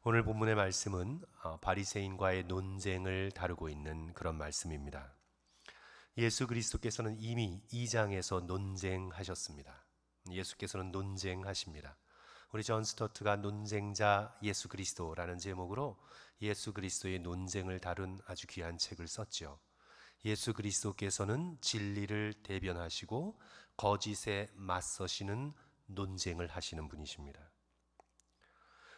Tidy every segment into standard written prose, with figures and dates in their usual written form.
오늘 본문의 말씀은 바리새인과의 논쟁을 다루고 있는 그런 말씀입니다. 예수 그리스도께서는 이미 2장에서 논쟁하셨습니다. 예수께서는 논쟁하십니다. 우리 존 스토트가 논쟁자 예수 그리스도라는 제목으로 예수 그리스도의 논쟁을 다룬 아주 귀한 책을 썼죠. 예수 그리스도께서는 진리를 대변하시고 거짓에 맞서시는 논쟁을 하시는 분이십니다.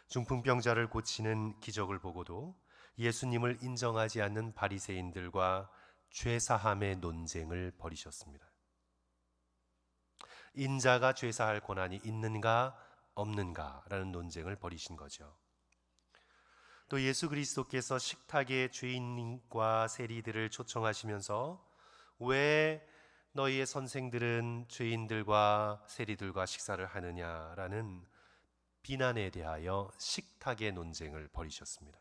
중풍병자를 고치는 기적을 보고도 예수님을 인정하지 않는 바리새인들과 죄사함의 논쟁을 벌이셨습니다. 인자가 죄사할 권한이 있는가 없는가라는 논쟁을 벌이신 거죠. 또 예수 그리스도께서 식탁에 죄인과 세리들을 초청하시면서 왜 너희의 선생들은 죄인들과 세리들과 식사를 하느냐라는 비난에 대하여 식탁의 논쟁을 벌이셨습니다.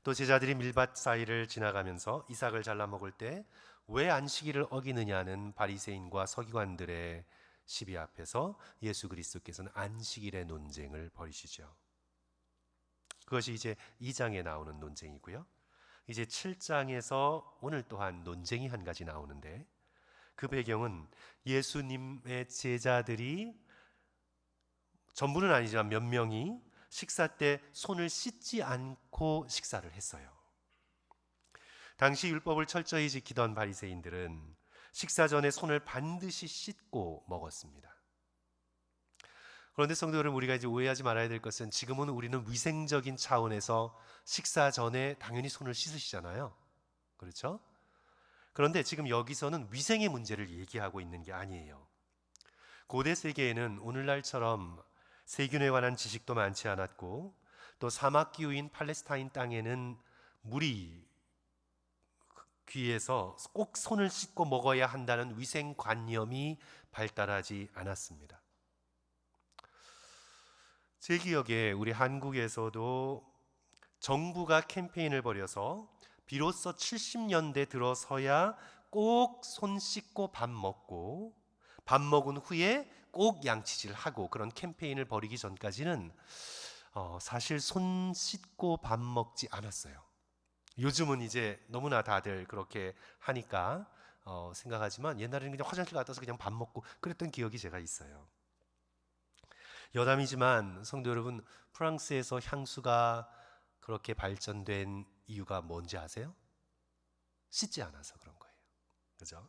또 제자들이 밀밭 사이를 지나가면서 이삭을 잘라 먹을 때 왜 안식일을 어기느냐는 바리새인과 서기관들의 시비 앞에서 예수 그리스도께서는 안식일의 논쟁을 벌이시죠. 그것이 이제 2장에 나오는 논쟁이고요. 이제 7장에서 오늘 또한 논쟁이 한 가지 나오는데, 그 배경은 예수님의 제자들이 전부는 아니지만 몇 명이 식사 때 손을 씻지 않고 식사를 했어요. 당시 율법을 철저히 지키던 바리새인들은 식사 전에 손을 반드시 씻고 먹었습니다. 그런데 성도 여러분, 우리가 이제 오해하지 말아야 될 것은 지금은 우리는 위생적인 차원에서 식사 전에 당연히 손을 씻으시잖아요. 그렇죠? 그런데 지금 여기서는 위생의 문제를 얘기하고 있는 게 아니에요. 고대 세계에는 오늘날처럼 세균에 관한 지식도 많지 않았고, 또 사막 기후인 팔레스타인 땅에는 물이 귀해서 꼭 손을 씻고 먹어야 한다는 위생관념이 발달하지 않았습니다. 제 기억에 우리 한국에서도 정부가 캠페인을 벌여서 비로소 70년대 들어서야 꼭 손 씻고 밥 먹고, 밥 먹은 후에 꼭 양치질하고, 그런 캠페인을 벌이기 전까지는 사실 손 씻고 밥 먹지 않았어요. 요즘은 이제 너무나 다들 그렇게 하니까 생각하지만 옛날에는 그냥 화장실 갔다 와서 그냥 밥 먹고 그랬던 기억이 제가 있어요. 여담이지만 성도 여러분, 프랑스에서 향수가 그렇게 발전된 이유가 뭔지 아세요? 씻지 않아서 그런 거예요. 그죠?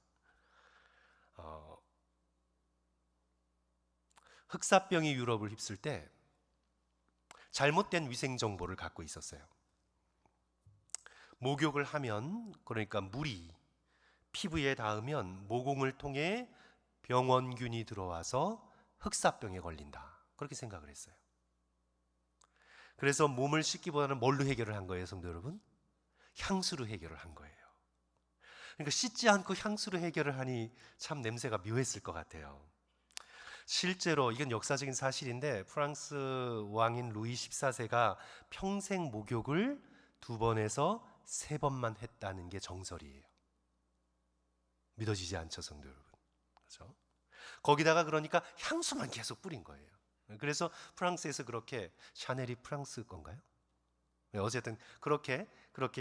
흑사병이 유럽을 휩쓸 때 잘못된 위생 정보를 갖고 있었어요. 목욕을 하면, 그러니까 물이 피부에 닿으면 모공을 통해 병원균이 들어와서 흑사병에 걸린다, 그렇게 생각을 했어요. 그래서 몸을 씻기보다는 뭘로 해결을 한 거예요, 성도 여러분? 향수로 해결을 한 거예요. 그러니까 씻지 않고 향수로 해결을 하니 참 냄새가 묘했을 것 같아요. 실제로 이건 역사적인 사실인데, 프랑스 왕인 루이 14세가 평생 목욕을 2번에서 3번만 했다는 게 정설이에요. 믿어지지 않죠, 성도 여러분? 그렇죠? 거기다가 그러니까 향수만 계속 뿌린 거예요. 그래서 프랑스에서 그렇게, 샤넬이 프랑스 건가요? 어쨌든 그렇게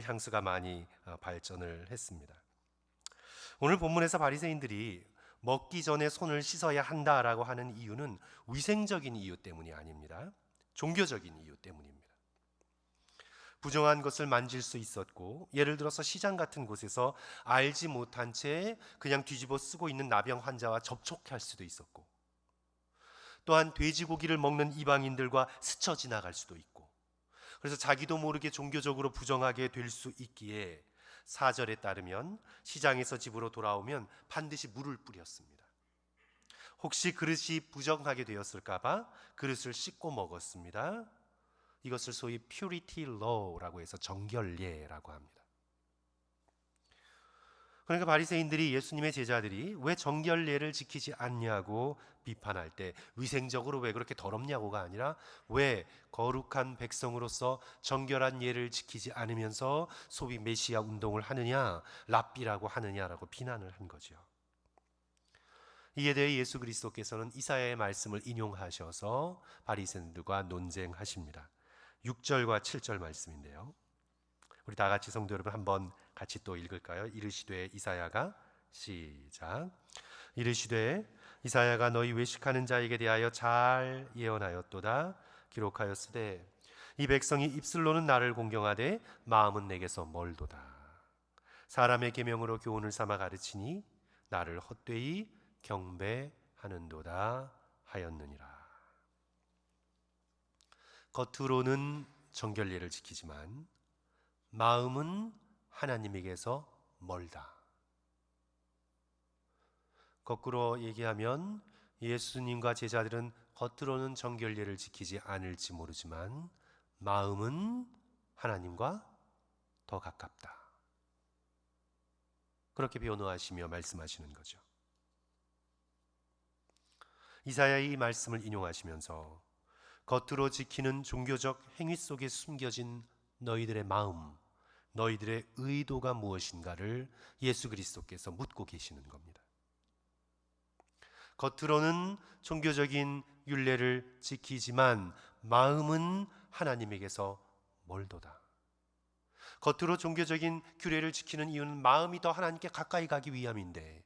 향수가 많이 발전을 했습니다. 오늘 본문에서 바리새인들이 먹기 전에 손을 씻어야 한다라고 하는 이유는 위생적인 이유 때문이 아닙니다. 종교적인 이유 때문입니다. 부정한 것을 만질 수 있었고, 예를 들어서 시장 같은 곳에서 알지 못한 채 그냥 뒤집어 쓰고 있는 나병 환자와 접촉할 수도 있었고, 또한 돼지고기를 먹는 이방인들과 스쳐 지나갈 수도 있고, 그래서 자기도 모르게 종교적으로 부정하게 될 수 있기에 4절에 따르면 시장에서 집으로 돌아오면 반드시 물을 뿌렸습니다. 혹시 그릇이 부정하게 되었을까 봐 그릇을 씻고 먹었습니다. 이것을 소위 purity law라고 해서 정결례라고 합니다. 그러니까 바리새인들이 예수님의 제자들이 왜 정결례를 지키지 않냐고 비판할 때, 위생적으로 왜 그렇게 더럽냐고가 아니라 왜 거룩한 백성으로서 정결한 예를 지키지 않으면서 소위 메시아 운동을 하느냐, 랍비라고 하느냐라고 비난을 한 거죠. 이에 대해 예수 그리스도께서는 이사야의 말씀을 인용하셔서 바리새인들과 논쟁하십니다. 6절과 7절 말씀인데요. 우리 다 같이 성도 여러분 한번 같이 또 읽을까요? 이르시되 이사야가 시작. 이르시되 이사야가 너희 외식하는 자에게 대하여 잘 예언하였도다. 기록하였으되 이 백성이 입술로는 나를 공경하되 마음은 내게서 멀도다. 사람의 계명으로 교훈을 삼아 가르치니 나를 헛되이 경배하는도다 하였느니라. 겉으로는 정결례를 지키지만 마음은 하나님에게서 멀다. 거꾸로 얘기하면 예수님과 제자들은 겉으로는 정결례를 지키지 않을지 모르지만 마음은 하나님과 더 가깝다. 그렇게 변호하시며 말씀하시는 거죠. 이사야의 이 말씀을 인용하시면서 겉으로 지키는 종교적 행위 속에 숨겨진 너희들의 마음, 너희들의 의도가 무엇인가를 예수 그리스도께서 묻고 계시는 겁니다. 겉으로는 종교적인 율례를 지키지만 마음은 하나님에게서 멀도다. 겉으로 종교적인 규례를 지키는 이유는 마음이 더 하나님께 가까이 가기 위함인데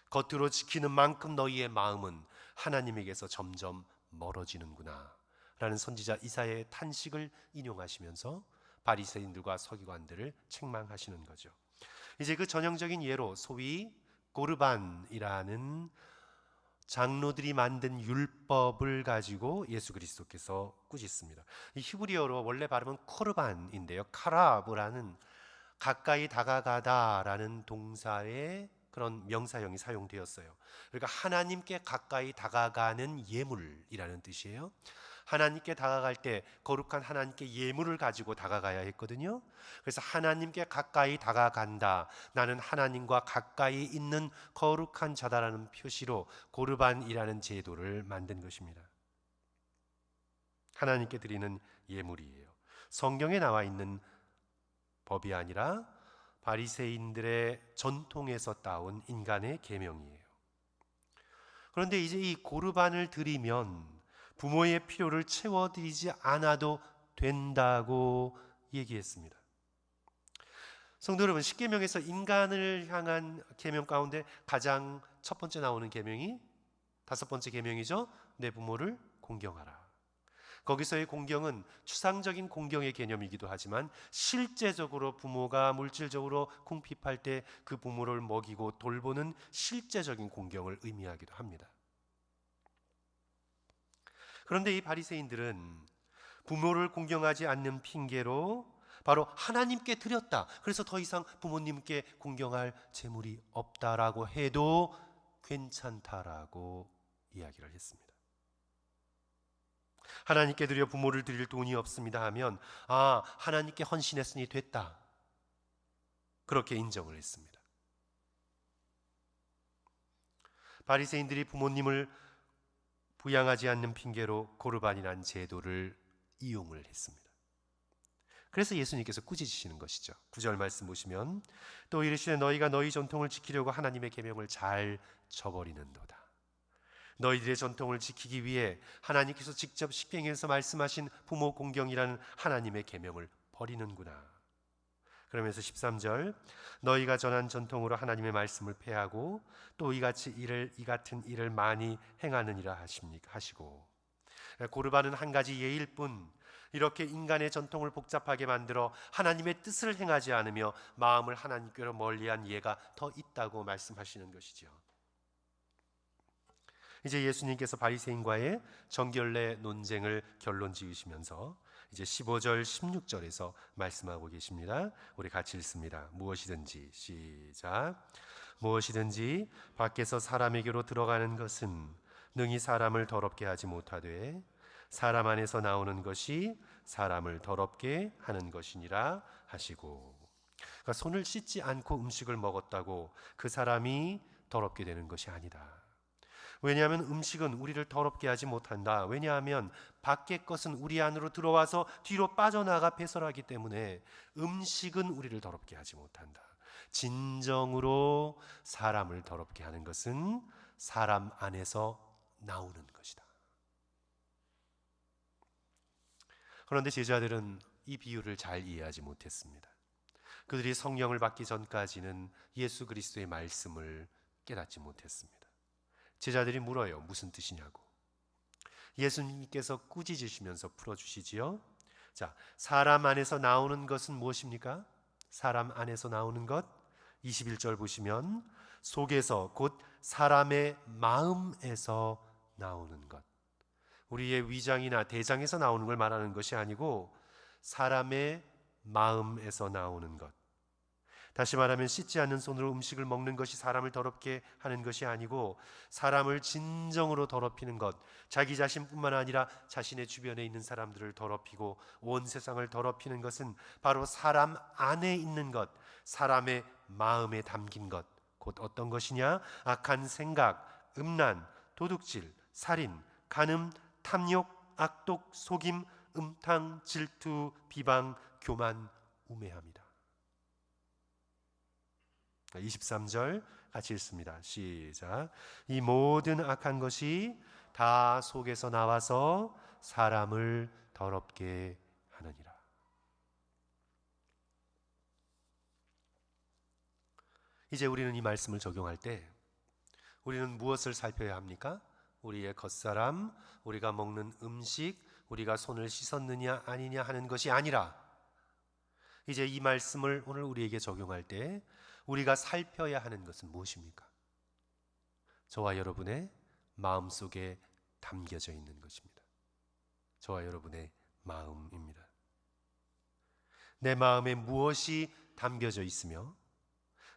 겉으로 지키는 만큼 너희의 마음은 하나님에게서 점점 멀어지는구나 라는 선지자 이사야의 탄식을 인용하시면서 바리새인들과 서기관들을 책망하시는 거죠. 이제 그 전형적인 예로 소위 고르반이라는 장로들이 만든 율법을 가지고 예수 그리스도께서 꾸짖습니다. 이 히브리어로 원래 발음은 코르반인데요, 카라브라는 가까이 다가가다라는 동사의 그런 명사형이 사용되었어요. 그러니까 하나님께 가까이 다가가는 예물이라는 뜻이에요. 하나님께 다가갈 때 거룩한 하나님께 예물을 가지고 다가가야 했거든요. 그래서 하나님께 가까이 다가간다, 나는 하나님과 가까이 있는 거룩한 자다라는 표시로 고르반이라는 제도를 만든 것입니다. 하나님께 드리는 예물이에요. 성경에 나와 있는 법이 아니라 바리새인들의 전통에서 따온 인간의 계명이에요. 그런데 이제 이 고르반을 드리면 부모의 필요를 채워드리지 않아도 된다고 얘기했습니다. 성도 여러분, 십계명에서 인간을 향한 계명 가운데 가장 첫 번째 나오는 계명이 다섯 번째 계명이죠. 내 부모를 공경하라. 거기서의 공경은 추상적인 공경의 개념이기도 하지만 실제적으로 부모가 물질적으로 궁핍할 때 그 부모를 먹이고 돌보는 실제적인 공경을 의미하기도 합니다. 그런데 이 바리새인들은 부모를 공경하지 않는 핑계로 바로 하나님께 드렸다, 그래서 더 이상 부모님께 공경할 재물이 없다라고 해도 괜찮다라고 이야기를 했습니다. 하나님께 드려 부모를 드릴 돈이 없습니다 하면 하나님께 헌신했으니 됐다, 그렇게 인정을 했습니다. 바리새인들이 부모님을 부양하지 않는 핑계로 고르반이라는 제도를 이용을 했습니다. 그래서 예수님께서 꾸짖으시는 것이죠. 9절 말씀 보시면 또 이르시되 너희가 너희 전통을 지키려고 하나님의 계명을 잘 저버리는도다. 너희들의 전통을 지키기 위해 하나님께서 직접 십계명에서 말씀하신 부모 공경이라는 하나님의 계명을 버리는구나. 그러면서 13절 너희가 전한 전통으로 하나님의 말씀을 폐하고 또 이 같은 일을 많이 행하느니라 하시고, 고르반은 한 가지 예일 뿐 이렇게 인간의 전통을 복잡하게 만들어 하나님의 뜻을 행하지 않으며 마음을 하나님께로 멀리한 예가 더 있다고 말씀하시는 것이죠. 이제 예수님께서 바리새인과의 정결례 논쟁을 결론 지으시면서 이제 15절 16절에서 말씀하고 계십니다. 우리 같이 읽습니다. 무엇이든지 시작. 무엇이든지 밖에서 사람에게로 들어가는 것은 능히 사람을 더럽게 하지 못하되 사람 안에서 나오는 것이 사람을 더럽게 하는 것이니라 하시고, 그러니까 손을 씻지 않고 음식을 먹었다고 그 사람이 더럽게 되는 것이 아니다. 왜냐하면 음식은 우리를 더럽게 하지 못한다. 왜냐하면 밖의 것은 우리 안으로 들어와서 뒤로 빠져나가 배설하기 때문에 음식은 우리를 더럽게 하지 못한다. 진정으로 사람을 더럽게 하는 것은 사람 안에서 나오는 것이다. 그런데 제자들은 이 비유를 잘 이해하지 못했습니다. 그들이 성령을 받기 전까지는 예수 그리스도의 말씀을 깨닫지 못했습니다. 제자들이 물어요. 무슨 뜻이냐고. 예수님께서 꾸짖으시면서 풀어주시지요. 자, 사람 안에서 나오는 것은 무엇입니까? 사람 안에서 나오는 것 21절 보시면 속에서 곧 사람의 마음에서 나오는 것. 우리의 위장이나 대장에서 나오는 걸 말하는 것이 아니고 사람의 마음에서 나오는 것. 다시 말하면 씻지 않는 손으로 음식을 먹는 것이 사람을 더럽게 하는 것이 아니고 사람을 진정으로 더럽히는 것, 자기 자신뿐만 아니라 자신의 주변에 있는 사람들을 더럽히고 온 세상을 더럽히는 것은 바로 사람 안에 있는 것, 사람의 마음에 담긴 것. 곧 어떤 것이냐? 악한 생각, 음란, 도둑질, 살인, 간음, 탐욕, 악독, 속임, 음탕, 질투, 비방, 교만, 우매함이다. 23절 같이 읽습니다. 시작. 이 모든 악한 것이 다 속에서 나와서 사람을 더럽게 하느니라. 이제 우리는 이 말씀을 적용할 때 우리는 무엇을 살펴야 합니까? 우리의 겉사람, 우리가 먹는 음식, 우리가 손을 씻었느냐 아니냐 하는 것이 아니라 이제 이 말씀을 오늘 우리에게 적용할 때 우리가 살펴야 하는 것은 무엇입니까? 저와 여러분의 마음속에 담겨져 있는 것입니다. 저와 여러분의 마음입니다. 내 마음에 무엇이 담겨져 있으며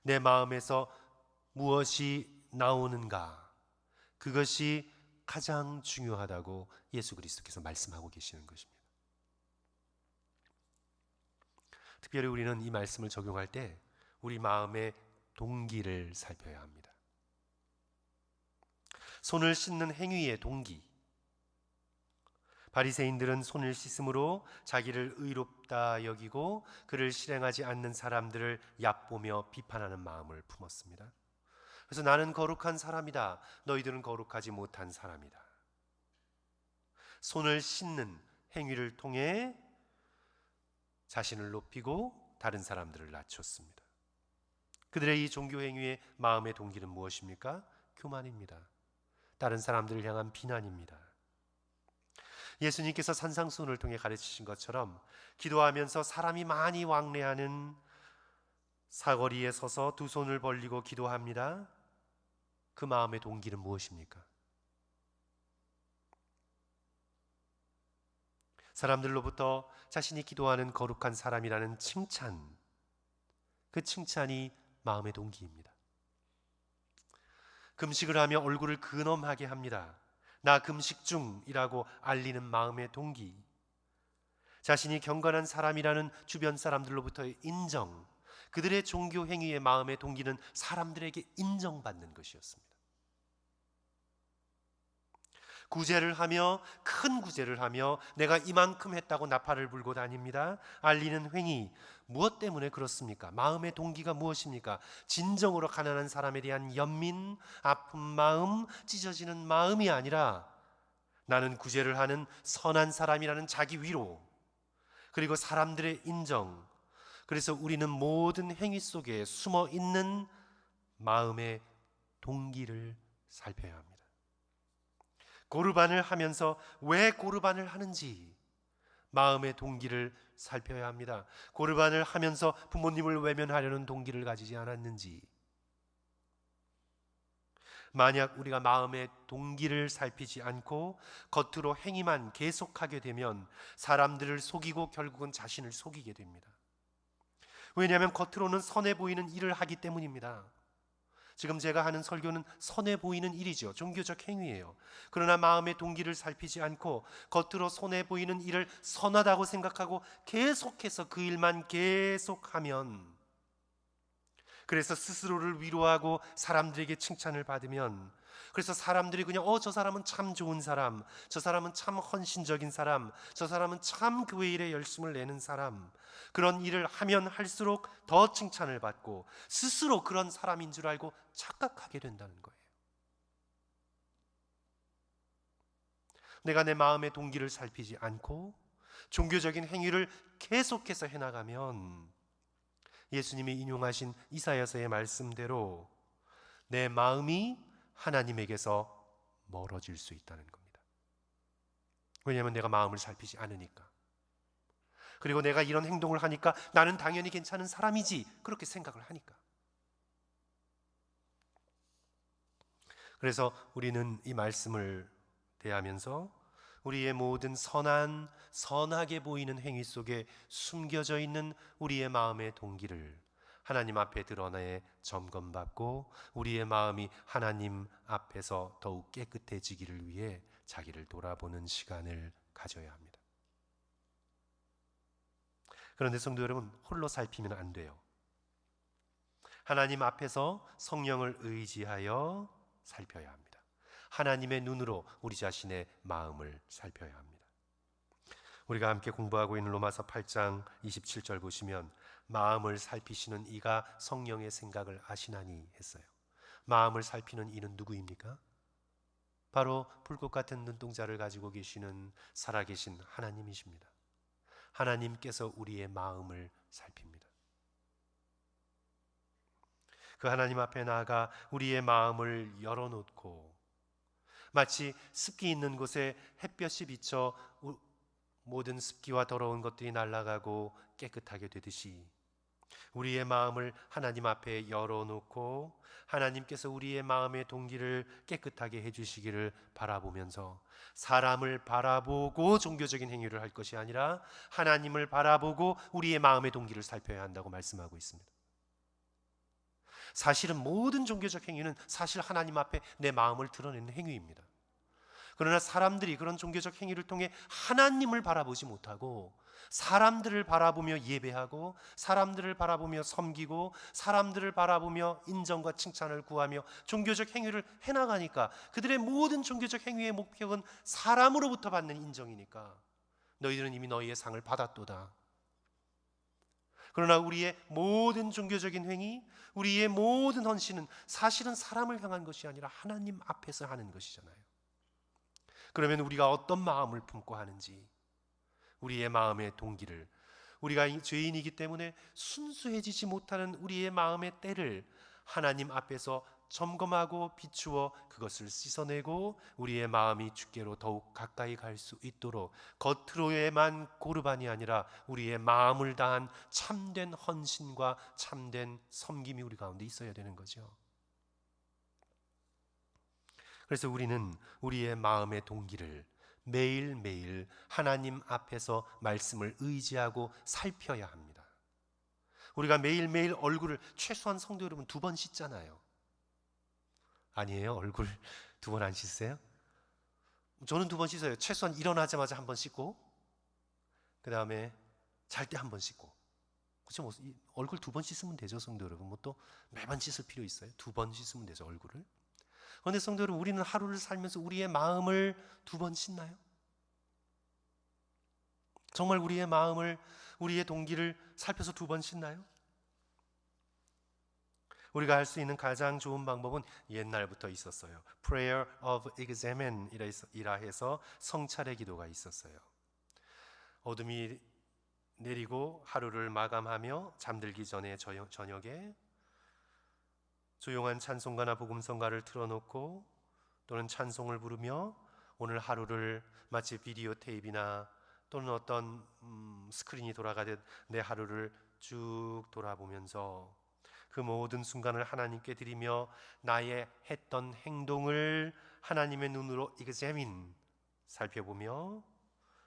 내 마음에서 무엇이 나오는가, 그것이 가장 중요하다고 예수 그리스도께서 말씀하고 계시는 것입니다. 특별히 우리는 이 말씀을 적용할 때 우리 마음의 동기를 살펴야 합니다. 손을 씻는 행위의 동기. 바리새인들은 손을 씻음으로 자기를 의롭다 여기고 그를 실행하지 않는 사람들을 얕보며 비판하는 마음을 품었습니다. 그래서 나는 거룩한 사람이다, 너희들은 거룩하지 못한 사람이다. 손을 씻는 행위를 통해 자신을 높이고 다른 사람들을 낮췄습니다. 그들의 이 종교 행위의 마음의 동기는 무엇입니까? 교만입니다. 다른 사람들을 향한 비난입니다. 예수님께서 산상수훈을 통해 가르치신 것처럼 기도하면서 사람이 많이 왕래하는 사거리에 서서 두 손을 벌리고 기도합니다. 그 마음의 동기는 무엇입니까? 사람들로부터 자신이 기도하는 거룩한 사람이라는 칭찬, 그 칭찬이 마음의 동기입니다. 금식을 하며 얼굴을 근엄하게 합니다. 나 금식 중이라고 알리는 마음의 동기, 자신이 경건한 사람이라는 주변 사람들로부터의 인정, 그들의 종교 행위의 마음의 동기는 사람들에게 인정받는 것이었습니다. 구제를 하며, 큰 구제를 하며 내가 이만큼 했다고 나팔을 불고 다닙니다. 알리는 행위, 무엇 때문에 그렇습니까? 마음의 동기가 무엇입니까? 진정으로 가난한 사람에 대한 연민, 아픈 마음, 찢어지는 마음이 아니라 나는 구제를 하는 선한 사람이라는 자기 위로, 그리고 사람들의 인정. 그래서 우리는 모든 행위 속에 숨어 있는 마음의 동기를 살펴야 합니다. 고르반을 하면서 왜 고르반을 하는지 마음의 동기를 살펴야 합니다. 고르반을 하면서 부모님을 외면하려는 동기를 가지지 않았는지. 만약 우리가 마음의 동기를 살피지 않고 겉으로 행위만 계속하게 되면 사람들을 속이고 결국은 자신을 속이게 됩니다. 왜냐하면 겉으로는 선해 보이는 일을 하기 때문입니다. 지금 제가 하는 설교는 선해 보이는 일이죠. 종교적 행위예요. 그러나 마음의 동기를 살피지 않고 겉으로 선해 보이는 일을 선하다고 생각하고 계속해서 그 일만 계속하면, 그래서 스스로를 위로하고 사람들에게 칭찬을 받으면, 그래서 사람들이 그냥 저 사람은 참 좋은 사람, 저 사람은 참 헌신적인 사람, 저 사람은 참 교회 일에 열심을 내는 사람, 그런 일을 하면 할수록 더 칭찬을 받고 스스로 그런 사람인 줄 알고 착각하게 된다는 거예요. 내가 내 마음의 동기를 살피지 않고 종교적인 행위를 계속해서 해나가면 예수님이 인용하신 이사야서의 말씀대로 내 마음이 하나님에게서 멀어질 수 있다는 겁니다. 왜냐하면 내가 마음을 살피지 않으니까. 그리고 내가 이런 행동을 하니까 나는 당연히 괜찮은 사람이지 그렇게 생각을 하니까. 그래서 우리는 이 말씀을 대하면서 우리의 모든 선하게 보이는 행위 속에 숨겨져 있는 우리의 마음의 동기를 하나님 앞에 드러내 점검받고 우리의 마음이 하나님 앞에서 더욱 깨끗해지기를 위해 자기를 돌아보는 시간을 가져야 합니다. 그런데 성도 여러분, 홀로 살피면 안 돼요. 하나님 앞에서 성령을 의지하여 살펴야 합니다. 하나님의 눈으로 우리 자신의 마음을 살펴야 합니다. 우리가 함께 공부하고 있는 로마서 8장 27절 보시면 마음을 살피시는 이가 성령의 생각을 아시나니 했어요. 마음을 살피는 이는 누구입니까? 바로 불꽃 같은 눈동자를 가지고 계시는 살아계신 하나님이십니다. 하나님께서 우리의 마음을 살핍니다. 그 하나님 앞에 나아가 우리의 마음을 열어놓고 마치 습기 있는 곳에 햇볕이 비쳐 모든 습기와 더러운 것들이 날아가고 깨끗하게 되듯이 우리의 마음을 하나님 앞에 열어놓고 하나님께서 우리의 마음의 동기를 깨끗하게 해주시기를 바라보면서 사람을 바라보고 종교적인 행위를 할 것이 아니라 하나님을 바라보고 우리의 마음의 동기를 살펴야 한다고 말씀하고 있습니다. 사실은 모든 종교적 행위는 사실 하나님 앞에 내 마음을 드러내는 행위입니다. 그러나 사람들이 그런 종교적 행위를 통해 하나님을 바라보지 못하고 사람들을 바라보며 예배하고 사람들을 바라보며 섬기고 사람들을 바라보며 인정과 칭찬을 구하며 종교적 행위를 해나가니까 그들의 모든 종교적 행위의 목표는 사람으로부터 받는 인정이니까 너희들은 이미 너희의 상을 받았도다. 그러나 우리의 모든 종교적인 행위, 우리의 모든 헌신은 사실은 사람을 향한 것이 아니라 하나님 앞에서 하는 것이잖아요. 그러면 우리가 어떤 마음을 품고 하는지, 우리의 마음의 동기를, 우리가 죄인이기 때문에 순수해지지 못하는 우리의 마음의 때를 하나님 앞에서 점검하고 비추어 그것을 씻어내고 우리의 마음이 주께로 더욱 가까이 갈 수 있도록 겉으로에만 고르반이 아니라 우리의 마음을 다한 참된 헌신과 참된 섬김이 우리 가운데 있어야 되는 거죠. 그래서 우리는 우리의 마음의 동기를 매일매일 하나님 앞에서 말씀을 의지하고 살펴야 합니다. 우리가 매일매일 얼굴을 최소한 성도 여러분 2번 씻잖아요. 아니에요? 얼굴 2번 안 씻으세요? 저는 2번 씻어요. 최소한 일어나자마자 1번 씻고 그 다음에 잘 때 1번 씻고. 그렇죠? 뭐 얼굴 2번 씻으면 되죠, 성도 여러분. 뭐 또 매번 씻을 필요 있어요? 2번 씻으면 되죠, 얼굴을. 그런데 성도 여러분, 우리는 하루를 살면서 우리의 마음을 2번 씻나요? 정말 우리의 마음을, 우리의 동기를 살펴서 2번 씻나요? 우리가 할 수 있는 가장 좋은 방법은 옛날부터 있었어요. Prayer of Examen이라 해서 성찰의 기도가 있었어요. 어둠이 내리고 하루를 마감하며 잠들기 전에 저녁에 조용한 찬송가나 복음성가를 틀어놓고 또는 찬송을 부르며 오늘 하루를 마치 비디오 테이프나 또는 어떤 스크린이 돌아가듯 내 하루를 쭉 돌아보면서 그 모든 순간을 하나님께 드리며 나의 했던 행동을 하나님의 눈으로 살펴보며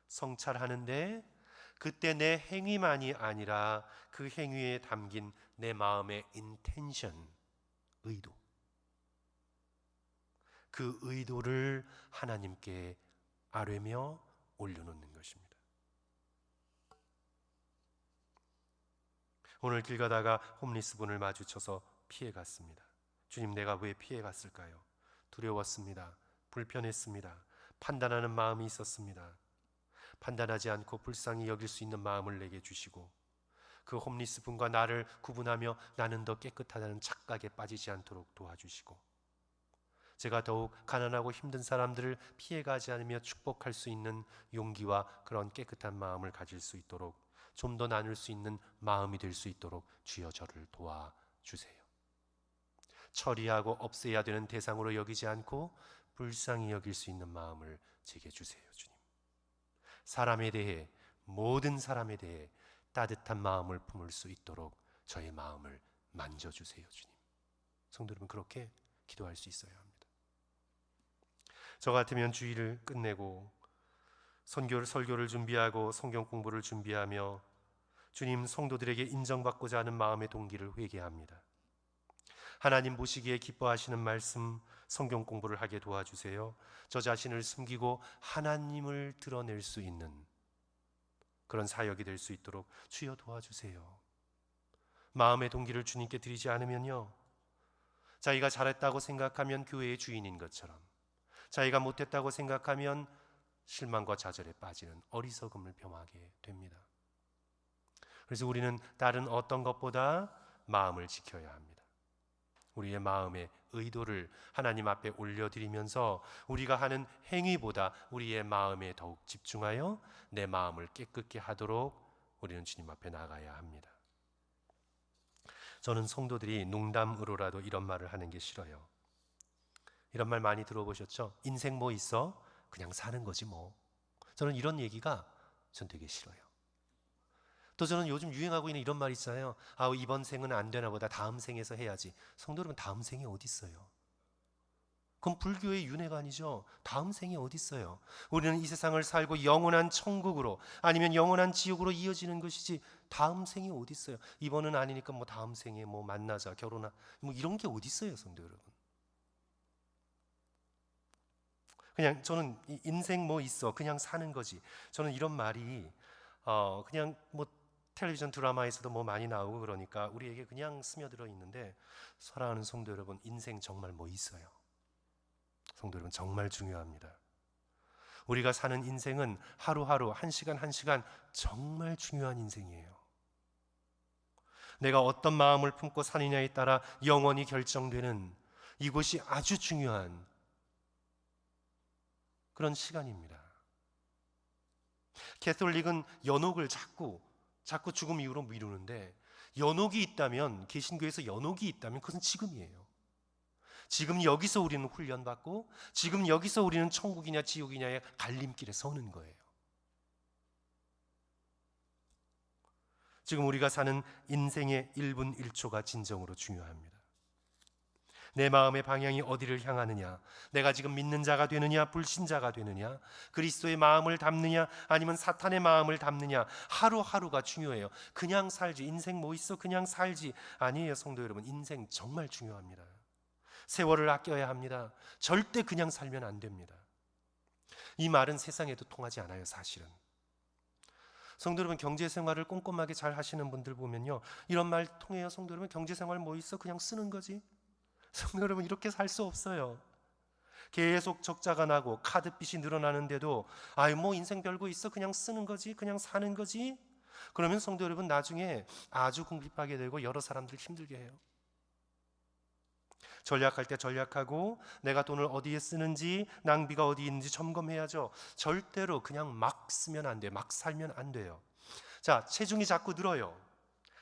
성찰하는데 그때 내 행위만이 아니라 그 행위에 담긴 내 마음의 intention, 의도, 그 의도를 하나님께 아뢰며 올려놓는 것입니다. 오늘 길 가다가 홈리스 분을 마주쳐서 피해갔습니다. 주님, 내가 왜 피해갔을까요? 두려웠습니다. 불편했습니다. 판단하는 마음이 있었습니다. 판단하지 않고 불쌍히 여길 수 있는 마음을 내게 주시고 그 홈리스 분과 나를 구분하며 나는 더 깨끗하다는 착각에 빠지지 않도록 도와주시고 제가 더욱 가난하고 힘든 사람들을 피해가지 않으며 축복할 수 있는 용기와 그런 깨끗한 마음을 가질 수 있도록, 좀 더 나눌 수 있는 마음이 될 수 있도록 주여 저를 도와주세요. 처리하고 없애야 되는 대상으로 여기지 않고 불쌍히 여길 수 있는 마음을 제게 주세요, 주님. 사람에 대해, 모든 사람에 대해 따뜻한 마음을 품을 수 있도록 저의 마음을 만져주세요, 주님. 성도 여러분, 그렇게 기도할 수 있어야 합니다. 저 같으면 주일을 끝내고 설교를 준비하고 성경 공부를 준비하며 주님, 성도들에게 인정받고자 하는 마음의 동기를 회개합니다. 하나님 보시기에 기뻐하시는 말씀, 성경 공부를 하게 도와주세요. 저 자신을 숨기고 하나님을 드러낼 수 있는 그런 사역이 될 수 있도록 주여 도와주세요. 마음의 동기를 주님께 드리지 않으면요, 자기가 잘했다고 생각하면 교회의 주인인 것처럼, 자기가 못했다고 생각하면 실망과 좌절에 빠지는 어리석음을 범하게 됩니다. 그래서 우리는 다른 어떤 것보다 마음을 지켜야 합니다. 우리의 마음의 의도를 하나님 앞에 올려드리면서 우리가 하는 행위보다 우리의 마음에 더욱 집중하여 내 마음을 깨끗게 하도록 우리는 주님 앞에 나가야 합니다. 저는 성도들이 농담으로라도 이런 말을 하는 게 싫어요. 이런 말 많이 들어보셨죠? 인생 뭐 있어? 그냥 사는 거지 뭐. 저는 이런 얘기가 전 되게 싫어요. 또 저는 요즘 유행하고 있는 이런 말 있잖아요. 이번 생은 안 되나 보다, 다음 생에서 해야지. 성도 여러분, 다음 생이 어디 있어요? 그건 불교의 윤회가 아니죠. 다음 생이 어디 있어요? 우리는 이 세상을 살고 영원한 천국으로 아니면 영원한 지옥으로 이어지는 것이지, 다음 생이 어디 있어요? 이번은 아니니까 뭐 다음 생에 뭐 만나자, 결혼하, 뭐 이런 게 어디 있어요, 성도 여러분? 그냥 저는 인생 뭐 있어, 그냥 사는 거지. 저는 이런 말이 그냥 뭐 텔레비전 드라마에서도 뭐 많이 나오고 그러니까 우리에게 그냥 스며들어 있는데, 사랑하는 성도 여러분, 인생 정말 뭐 있어요? 성도 여러분, 정말 중요합니다. 우리가 사는 인생은 하루하루, 한 시간 한 시간 정말 중요한 인생이에요. 내가 어떤 마음을 품고 사느냐에 따라 영원히 결정되는 이것이 아주 중요한 그런 시간입니다. 캐톨릭은 연옥을 자꾸 죽음 이후로 미루는데, 연옥이 있다면, 개신교에서 연옥이 있다면 그것은 지금이에요. 지금 여기서 우리는 훈련받고, 지금 여기서 우리는 천국이냐 지옥이냐의 갈림길에 서는 거예요. 지금 우리가 사는 인생의 1분 1초가 진정으로 중요합니다. 내 마음의 방향이 어디를 향하느냐, 내가 지금 믿는 자가 되느냐 불신자가 되느냐, 그리스도의 마음을 담느냐 아니면 사탄의 마음을 담느냐, 하루하루가 중요해요. 그냥 살지, 인생 뭐 있어 그냥 살지, 아니에요. 성도 여러분, 인생 정말 중요합니다. 세월을 아껴야 합니다. 절대 그냥 살면 안 됩니다. 이 말은 세상에도 통하지 않아요, 사실은. 성도 여러분, 경제생활을 꼼꼼하게 잘 하시는 분들 보면요, 이런 말 통해요. 성도 여러분, 경제생활 뭐 있어 그냥 쓰는 거지. 성도 여러분, 이렇게 살 수 없어요. 계속 적자가 나고 카드빚이 늘어나는데도 뭐 인생 별거 있어 그냥 쓰는 거지, 그냥 사는 거지, 그러면 성도 여러분, 나중에 아주 궁핍하게 되고 여러 사람들 힘들게 해요. 전략할 때 전략하고, 내가 돈을 어디에 쓰는지, 낭비가 어디 있는지 점검해야죠. 절대로 그냥 막 쓰면 안 돼요. 막 살면 안 돼요. 자, 체중이 자꾸 늘어요.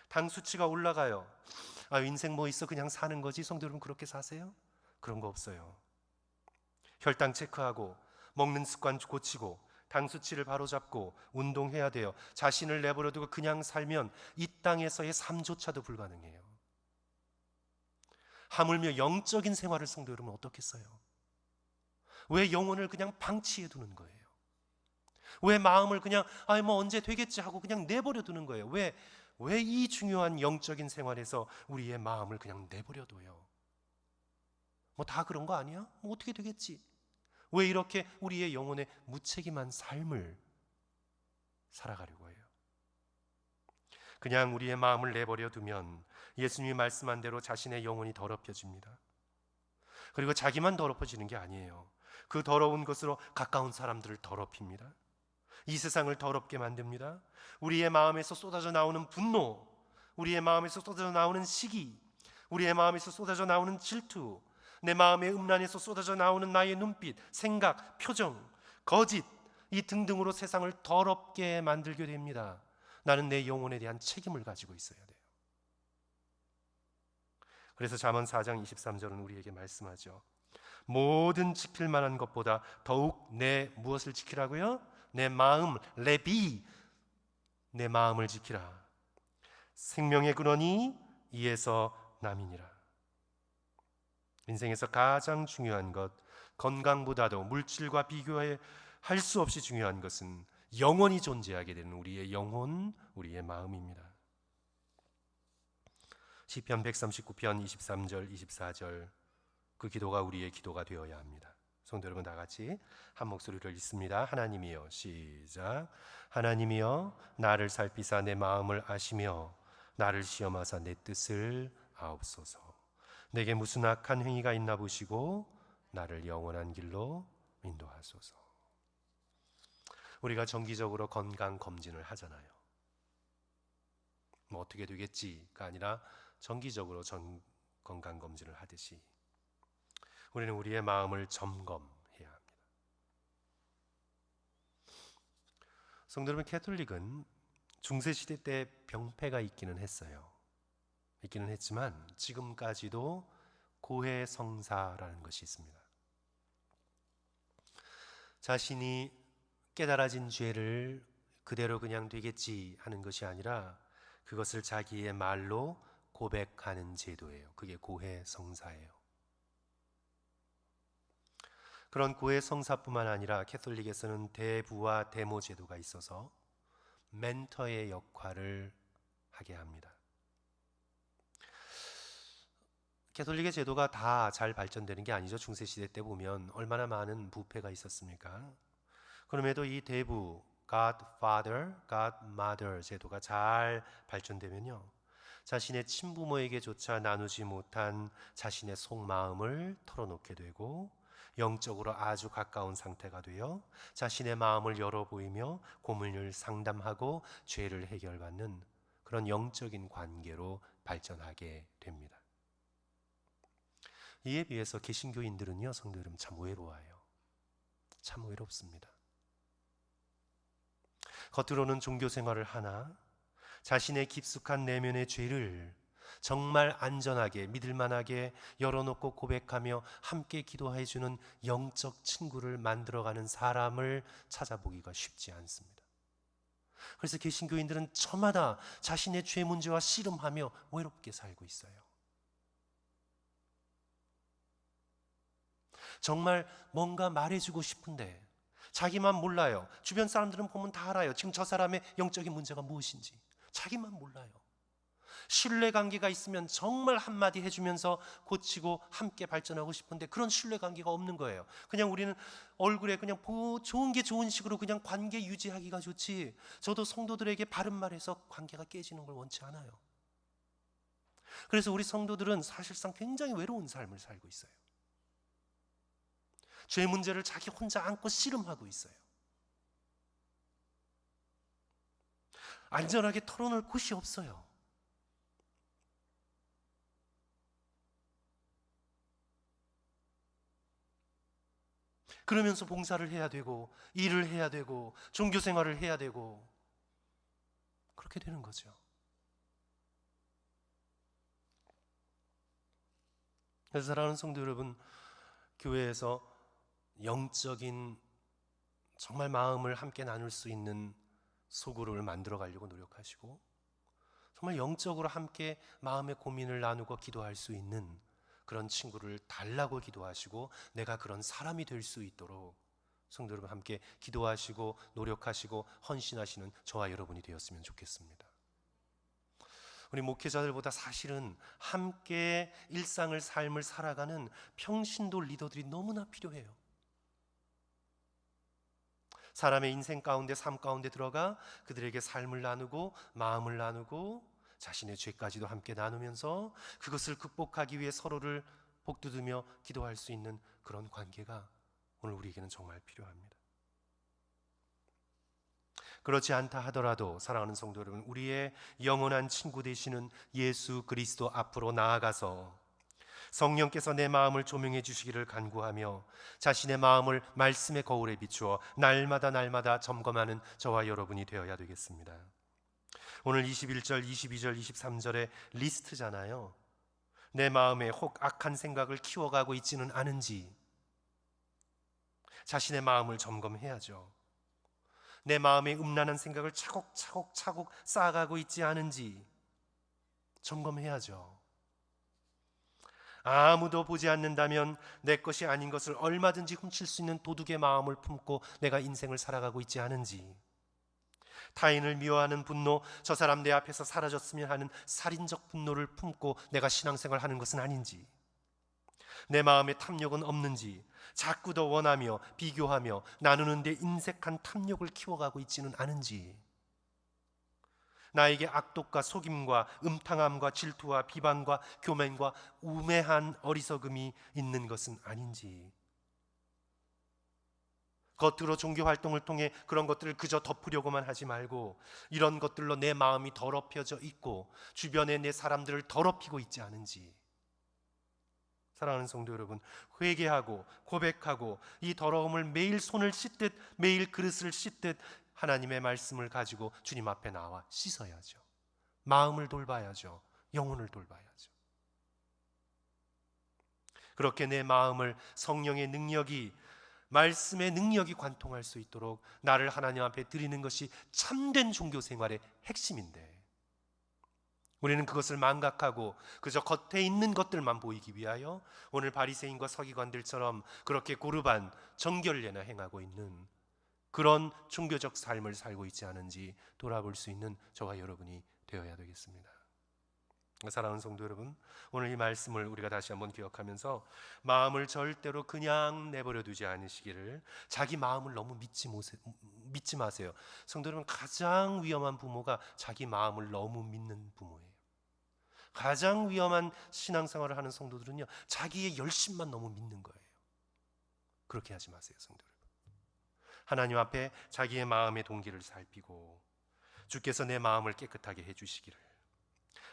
당 수치가 올라가요. 인생 뭐 있어 그냥 사는 거지. 성도 여러분, 그렇게 사세요? 그런 거 없어요. 혈당 체크하고, 먹는 습관 고치고, 당 수치를 바로잡고 운동해야 돼요. 자신을 내버려두고 그냥 살면 이 땅에서의 삶조차도 불가능해요. 하물며 영적인 생활을 성도 여러분 어떻겠어요? 왜 영혼을 그냥 방치해 두는 거예요? 왜 마음을 그냥 뭐 언제 되겠지 하고 그냥 내버려 두는 거예요? 왜 이 중요한 영적인 생활에서 우리의 마음을 그냥 내버려 둬요? 뭐 다 그런 거 아니야? 뭐 어떻게 되겠지? 왜 이렇게 우리의 영혼의 무책임한 삶을 살아가려고 해요? 그냥 우리의 마음을 내버려 두면 예수님이 말씀한 대로 자신의 영혼이 더럽혀집니다. 그리고 자기만 더럽혀지는 게 아니에요. 그 더러운 것으로 가까운 사람들을 더럽힙니다. 이 세상을 더럽게 만듭니다. 우리의 마음에서 쏟아져 나오는 분노, 우리의 마음에서 쏟아져 나오는 시기, 우리의 마음에서 쏟아져 나오는 질투, 내 마음의 음란에서 쏟아져 나오는 나의 눈빛, 생각, 표정, 거짓 이 등등으로 세상을 더럽게 만들게 됩니다. 나는 내 영혼에 대한 책임을 가지고 있어야 돼요. 그래서 잠언 4장 23절은 우리에게 말씀하죠. 모든 지킬 만한 것보다 더욱 내 무엇을 지키라고요? 내 마음, 레비, 내 마음을 지키라. 생명의 근원이 이에서 남이니라. 인생에서 가장 중요한 것, 건강보다도 물질과 비교할 수 없이 중요한 것은 영원히 존재하게 되는 우리의 영혼, 우리의 마음입니다. 시편 139편 23절 24절 그 기도가 우리의 기도가 되어야 합니다. 성도 여러분, 다 같이 한 목소리를 읽습니다. 하나님이여, 시작. 하나님이여, 나를 살피사 내 마음을 아시며 나를 시험하사 내 뜻을 아옵소서. 내게 무슨 악한 행위가 있나 보시고 나를 영원한 길로 인도하소서. 우리가 정기적으로 건강 검진을 하잖아요. 뭐 어떻게 되겠지가 아니라 정기적으로 건강 검진을 하듯이 우리는 우리의 마음을 점검해야 합니다. 성도 여러분, 캐톨릭은 중세시대 때 병폐가 있기는 했지만 지금까지도 고해성사라는 것이 있습니다. 자신이 깨달아진 죄를 그대로 그냥 되겠지 하는 것이 아니라 그것을 자기의 말로 고백하는 제도예요. 그게 고해성사예요. 그런 고해성사뿐만 아니라 캐톨릭에서는 대부와 대모 제도가 있어서 멘터의 역할을 하게 합니다. 캐톨릭의 제도가 다 잘 발전되는 게 아니죠. 중세시대 때 보면 얼마나 많은 부패가 있었습니까? 그럼에도 이 대부, God Father, God Mother 제도가 잘 발전되면요, 자신의 친부모에게조차 나누지 못한 자신의 속마음을 털어놓게 되고 영적으로 아주 가까운 상태가 되어 자신의 마음을 열어 보이며 고민을 상담하고 죄를 해결받는 그런 영적인 관계로 발전하게 됩니다. 이에 비해서 개신교인들은요, 성도 여러분, 참 외로워요. 참 외롭습니다. 겉으로는 종교 생활을 하나 자신의 깊숙한 내면의 죄를 정말 안전하게 믿을만하게 열어놓고 고백하며 함께 기도해주는 영적 친구를 만들어가는 사람을 찾아보기가 쉽지 않습니다. 그래서 개신교인들은 저마다 자신의 죄 문제와 씨름하며 외롭게 살고 있어요. 정말 뭔가 말해주고 싶은데 자기만 몰라요. 주변 사람들은 보면 다 알아요. 지금 저 사람의 영적인 문제가 무엇인지. 자기만 몰라요. 신뢰관계가 있으면 정말 한마디 해주면서 고치고 함께 발전하고 싶은데 그런 신뢰관계가 없는 거예요. 그냥 우리는 얼굴에 그냥 좋은 게 좋은 식으로 그냥 관계 유지하기가 좋지, 저도 성도들에게 바른 말해서 관계가 깨지는 걸 원치 않아요. 그래서 우리 성도들은 사실상 굉장히 외로운 삶을 살고 있어요. 죄 문제를 자기 혼자 안고 씨름하고 있어요. 안전하게 털어놓을 곳이 없어요. 그러면서 봉사를 해야 되고 일을 해야 되고 종교 생활을 해야 되고 그렇게 되는 거죠. 그래서 사랑하는 성도 여러분, 교회에서 영적인 정말 마음을 함께 나눌 수 있는 소그룹을 만들어 가려고 노력하시고 정말 영적으로 함께 마음의 고민을 나누고 기도할 수 있는 그런 친구를 달라고 기도하시고 내가 그런 사람이 될 수 있도록 성도 여러분 함께 기도하시고 노력하시고 헌신하시는 저와 여러분이 되었으면 좋겠습니다. 우리 목회자들보다 사실은 함께 일상을 삶을 살아가는 평신도 리더들이 너무나 필요해요. 사람의 인생 가운데 삶 가운데 들어가 그들에게 삶을 나누고 마음을 나누고 자신의 죄까지도 함께 나누면서 그것을 극복하기 위해 서로를 복두두며 기도할 수 있는 그런 관계가 오늘 우리에게는 정말 필요합니다. 그렇지 않다 하더라도 사랑하는 성도 여러분, 우리의 영원한 친구 되시는 예수 그리스도 앞으로 나아가서 성령께서 내 마음을 조명해 주시기를 간구하며 자신의 마음을 말씀의 거울에 비추어 날마다 점검하는 저와 여러분이 되어야 되겠습니다. 오늘 21절, 22절, 23절의 리스트잖아요. 내 마음에 혹 악한 생각을 키워가고 있지는 않은지 자신의 마음을 점검해야죠. 내 마음에 음란한 생각을 차곡차곡 쌓아가고 있지 않은지 점검해야죠. 아무도 보지 않는다면 내 것이 아닌 것을 얼마든지 훔칠 수 있는 도둑의 마음을 품고 내가 인생을 살아가고 있지 않은지, 타인을 미워하는 분노, 저 사람 내 앞에서 사라졌으면 하는 살인적 분노를 품고 내가 신앙생활을 하는 것은 아닌지, 내 마음에 탐욕은 없는지, 자꾸 더 원하며 비교하며 나누는 데 인색한 탐욕을 키워가고 있지는 않은지, 나에게 악독과 속임과 음탕함과 질투와 비방과 교만과 우매한 어리석음이 있는 것은 아닌지, 겉으로 종교 활동을 통해 그런 것들을 그저 덮으려고만 하지 말고 이런 것들로 내 마음이 더럽혀져 있고 주변에 내 사람들을 더럽히고 있지 않은지, 사랑하는 성도 여러분, 회개하고 고백하고 이 더러움을 매일 손을 씻듯 매일 그릇을 씻듯 하나님의 말씀을 가지고 주님 앞에 나와 씻어야죠. 마음을 돌봐야죠. 영혼을 돌봐야죠. 그렇게 내 마음을 성령의 능력이, 말씀의 능력이 관통할 수 있도록 나를 하나님 앞에 드리는 것이 참된 종교 생활의 핵심인데, 우리는 그것을 망각하고 그저 겉에 있는 것들만 보이기 위하여 오늘 바리새인과 서기관들처럼 그렇게 고르반 정결례나 행하고 있는 그런 종교적 삶을 살고 있지 않은지 돌아볼 수 있는 저와 여러분이 되어야 되겠습니다. 사랑하는 성도 여러분, 오늘 이 말씀을 우리가 다시 한번 기억하면서 마음을 절대로 그냥 내버려 두지 않으시기를, 자기 마음을 너무 믿지 마세요. 성도 여러분, 가장 위험한 부모가 자기 마음을 너무 믿는 부모예요. 가장 위험한 신앙생활을 하는 성도들은요, 자기의 열심만 너무 믿는 거예요. 그렇게 하지 마세요, 성도 여러분. 하나님 앞에 자기의 마음의 동기를 살피고 주께서 내 마음을 깨끗하게 해주시기를,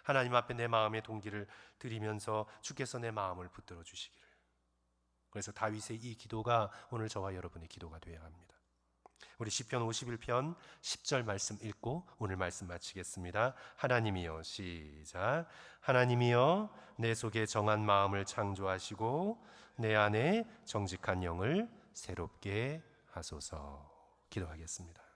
하나님 앞에 내 마음의 동기를 드리면서 주께서 내 마음을 붙들어 주시기를. 그래서 다윗의 이 기도가 오늘 저와 여러분의 기도가 되어야 합니다. 우리 시편 51편 10절 말씀 읽고 오늘 말씀 마치겠습니다. 하나님이여, 시작. 하나님이여, 내 속에 정한 마음을 창조하시고 내 안에 정직한 영을 새롭게 하소서. 기도하겠습니다.